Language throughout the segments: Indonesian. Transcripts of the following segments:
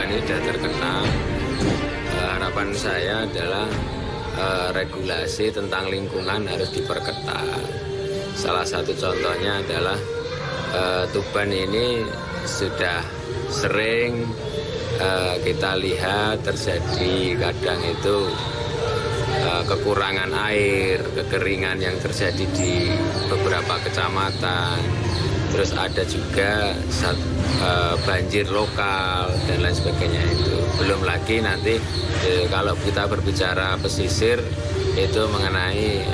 ini sudah terkenal. Harapan saya adalah regulasi tentang lingkungan harus diperketat. Salah satu contohnya adalah Tuban ini sudah sering kita lihat terjadi kadang itu kekurangan air, kekeringan yang terjadi di beberapa kecamatan. Terus ada juga banjir lokal dan lain sebagainya itu. Belum lagi nanti kalau kita berbicara pesisir itu mengenai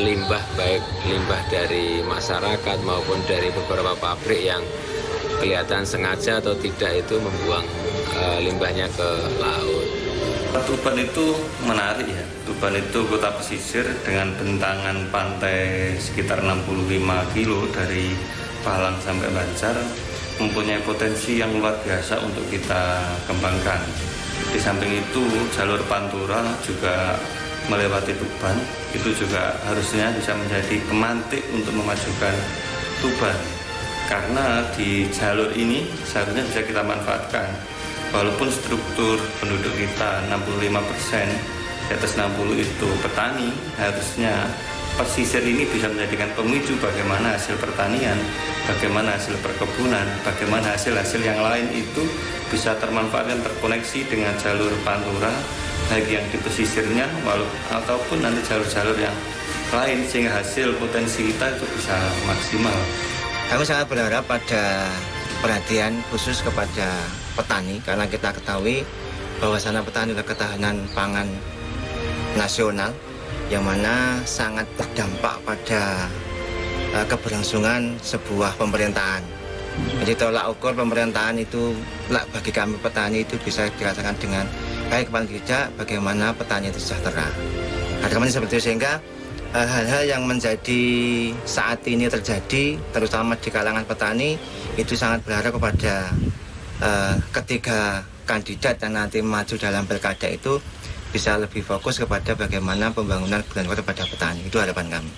limbah, baik limbah dari masyarakat maupun dari beberapa pabrik yang kelihatan sengaja atau tidak itu membuang limbahnya ke laut. Tuban itu menarik ya. Tuban itu kota pesisir dengan bentangan pantai sekitar 65 kilo dari Palang sampai Banjar, mempunyai potensi yang luar biasa untuk kita kembangkan. Di samping itu jalur Pantura juga melewati Tuban, itu juga harusnya bisa menjadi pemantik untuk memajukan Tuban. Karena di jalur ini seharusnya bisa kita manfaatkan. Walaupun struktur penduduk kita 65%, di atas 60 itu petani, harusnya pesisir ini bisa menjadikan pemicu bagaimana hasil pertanian, bagaimana hasil perkebunan, bagaimana hasil-hasil yang lain itu bisa termanfaatkan, terkoneksi dengan jalur Pantura, baik yang di pesisirnya ataupun nanti jalur-jalur yang lain, sehingga hasil potensi kita itu bisa maksimal. Kami sangat berharap pada perhatian khusus kepada petani, karena kita ketahui bahwa sana petani adalah ketahanan pangan nasional yang mana sangat berdampak pada keberlangsungan sebuah pemerintahan. Jadi tolak ukur pemerintahan itu bagi kami petani itu bisa dirasakan dengan baik paling tidak bagaimana petani itu sejahtera. Harapannya seperti itu, sehingga hal-hal yang menjadi saat ini terjadi terutama di kalangan petani itu sangat berharap kepada ketiga kandidat yang nanti maju dalam pilkada itu bisa lebih fokus kepada bagaimana pembangunan kepada petani. Itu harapan kami.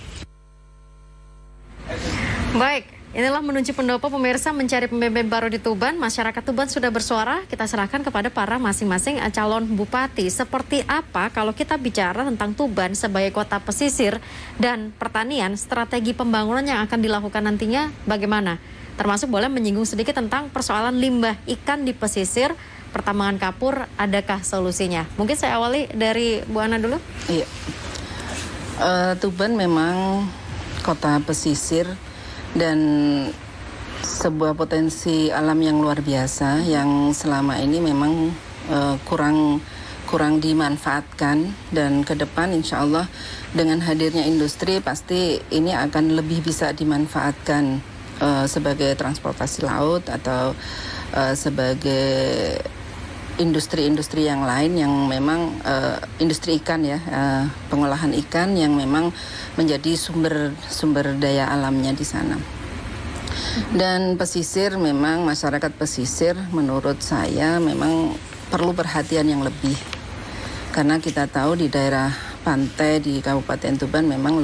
Baik, inilah menuju pendopo pemirsa mencari pemimpin baru di Tuban. Masyarakat Tuban sudah bersuara, kita serahkan kepada para masing-masing calon bupati. Seperti apa kalau kita bicara tentang Tuban sebagai kota pesisir dan pertanian, strategi pembangunan yang akan dilakukan nantinya bagaimana? Termasuk boleh menyinggung sedikit tentang persoalan limbah ikan di pesisir, pertambangan kapur, adakah solusinya? Mungkin saya awali dari Bu Ana dulu. Iya, Tuban memang kota pesisir dan sebuah potensi alam yang luar biasa yang selama ini memang kurang dimanfaatkan, dan ke depan insya Allah dengan hadirnya industri pasti ini akan lebih bisa dimanfaatkan sebagai transportasi laut atau sebagai industri-industri yang lain yang memang industri ikan ya, pengolahan ikan yang memang menjadi sumber daya alamnya di sana. Dan pesisir, memang masyarakat pesisir menurut saya memang perlu perhatian yang lebih, karena kita tahu di daerah pantai di Kabupaten Tuban memang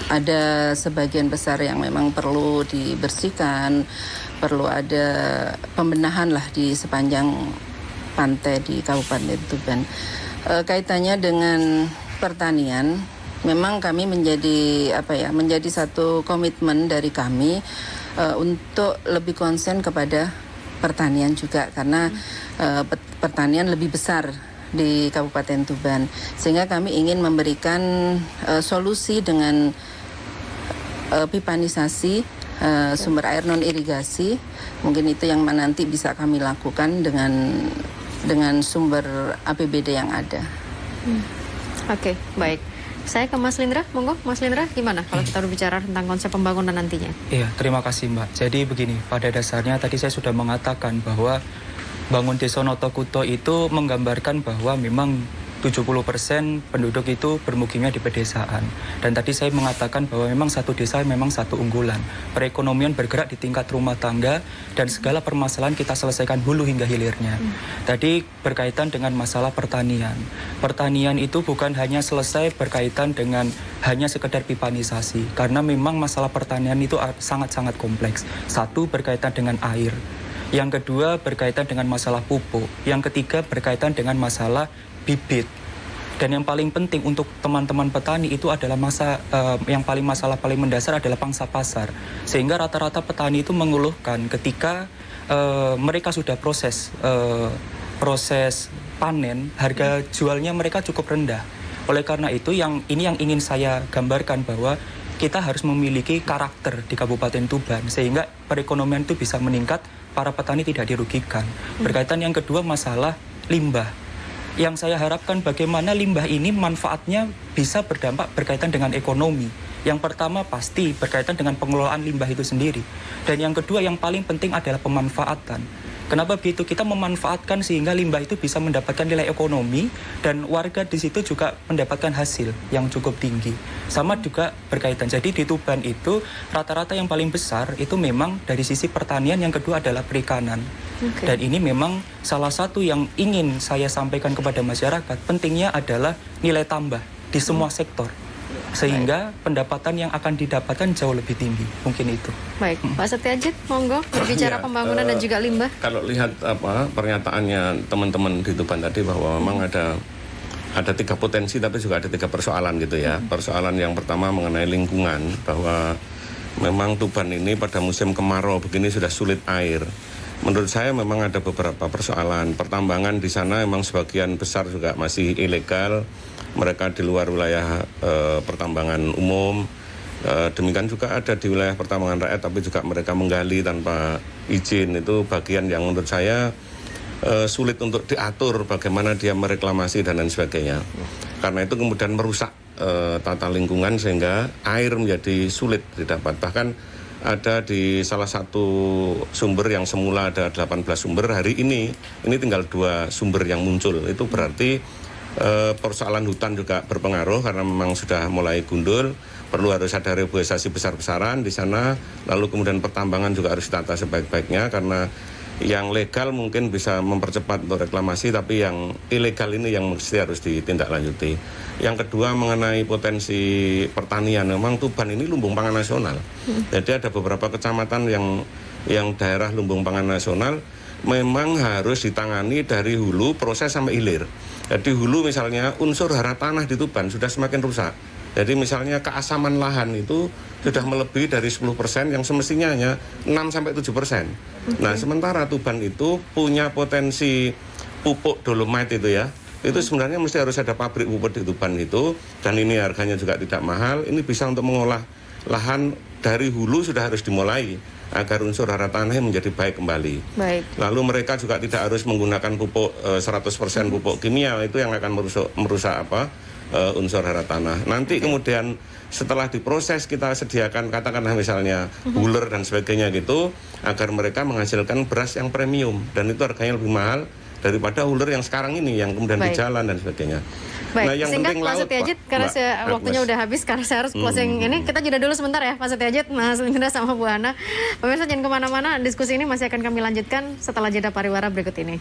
ada sebagian besar yang memang perlu dibersihkan, perlu ada pembenahan lah di sepanjang pantai di Kabupaten Tuban. Kaitannya dengan pertanian, memang kami menjadi satu komitmen dari kami untuk lebih konsen kepada pertanian juga, karena pertanian lebih besar di Kabupaten Tuban, sehingga kami ingin memberikan solusi dengan pipanisasi sumber air non irigasi. Mungkin itu yang nanti bisa kami lakukan dengan sumber APBD yang ada. Oke, baik. Saya ke Mas Lindra, monggo Mas Lindra, gimana kalau kita berbicara tentang konsep pembangunan nantinya? Iya, terima kasih Mbak. Jadi begini, pada dasarnya tadi saya sudah mengatakan bahwa Bangun Desa Notokuto itu menggambarkan bahwa memang 70% penduduk itu bermukimnya di pedesaan. Dan tadi saya mengatakan bahwa memang satu desa memang satu unggulan. Perekonomian bergerak di tingkat rumah tangga dan segala permasalahan kita selesaikan hulu hingga hilirnya. Tadi berkaitan dengan masalah pertanian. Pertanian itu bukan hanya selesai berkaitan dengan hanya sekedar pipanisasi. Karena memang masalah pertanian itu sangat-sangat kompleks. Satu, berkaitan dengan air. Yang kedua berkaitan dengan masalah pupuk. Yang ketiga berkaitan dengan masalah bibit. Dan yang paling penting untuk teman-teman petani itu adalah masalah paling mendasar adalah pangsa pasar. Sehingga rata-rata petani itu mengeluhkan ketika mereka sudah proses panen, harga jualnya mereka cukup rendah. Oleh karena itu yang ingin saya gambarkan bahwa kita harus memiliki karakter di Kabupaten Tuban sehingga perekonomian itu bisa meningkat, para petani tidak dirugikan. Berkaitan yang kedua masalah limbah. Yang saya harapkan bagaimana limbah ini manfaatnya bisa berdampak berkaitan dengan ekonomi. Yang pertama pasti berkaitan dengan pengelolaan limbah itu sendiri. Dan yang kedua yang paling penting adalah pemanfaatan. Kenapa begitu? Kita memanfaatkan sehingga limbah itu bisa mendapatkan nilai ekonomi dan warga di situ juga mendapatkan hasil yang cukup tinggi. Sama juga berkaitan. Jadi di Tuban itu rata-rata yang paling besar itu memang dari sisi pertanian, yang kedua adalah perikanan. Dan ini memang salah satu yang ingin saya sampaikan kepada masyarakat, pentingnya adalah nilai tambah di semua sektor. Sehingga pendapatan yang akan didapatkan jauh lebih tinggi. Mungkin itu. Baik, Pak Setiajid, monggo berbicara pembangunan dan juga limbah. Kalau lihat pernyataannya teman-teman di Tuban tadi bahwa memang ada 3 potensi tapi juga ada 3 persoalan gitu ya. Persoalan yang pertama mengenai lingkungan, bahwa memang Tuban ini pada musim kemarau begini sudah sulit air. Menurut saya memang ada beberapa persoalan. Pertambangan di sana memang sebagian besar juga masih ilegal. Mereka di luar wilayah pertambangan umum. Demikian juga ada di wilayah pertambangan rakyat, tapi juga mereka menggali tanpa izin. Itu bagian yang menurut saya sulit untuk diatur bagaimana dia mereklamasi dan lain sebagainya. Karena itu kemudian merusak tata lingkungan sehingga air menjadi sulit didapat. Bahkan ada di salah satu sumber yang semula ada 18 sumber, hari ini tinggal 2 sumber yang muncul. Itu berarti persoalan hutan juga berpengaruh karena memang sudah mulai gundul, perlu harus ada reboisasi besar-besaran di sana, lalu kemudian pertambangan juga harus ditata sebaik-baiknya karena yang legal mungkin bisa mempercepat untuk reklamasi, tapi yang ilegal ini yang mesti harus ditindaklanjuti. Yang kedua mengenai potensi pertanian, memang Tuban ini lumbung pangan nasional. Jadi ada beberapa kecamatan yang daerah lumbung pangan nasional memang harus ditangani dari hulu proses sampai hilir. Jadi hulu misalnya unsur hara tanah di Tuban sudah semakin rusak. Jadi misalnya keasaman lahan itu sudah melebihi dari 10% yang semestinya hanya 6-7%. Nah sementara Tuban itu punya potensi pupuk dolomite itu ya. Itu sebenarnya mesti harus ada pabrik pupuk di Tuban itu. Dan ini harganya juga tidak mahal. Ini bisa untuk mengolah lahan dari hulu sudah harus dimulai agar unsur hara tanahnya menjadi baik kembali. Baik. Lalu mereka juga tidak harus menggunakan pupuk 100% pupuk kimia, itu yang akan merusak unsur hara tanah. Nanti kemudian setelah diproses kita sediakan katakanlah misalnya buler dan sebagainya gitu, agar mereka menghasilkan beras yang premium dan itu harganya lebih mahal daripada uler yang sekarang ini yang kemudian di jalan dan sebagainya. Baik, nah, yang singkat penting Pak Setiajid, karena waktunya udah habis, karena saya harus closing ini. Kita jeda dulu sebentar ya Pak Setiajid, Mas Lindra sama Bu Ana. Pemirsa jangan kemana-mana, diskusi ini masih akan kami lanjutkan setelah jeda pariwara berikut ini.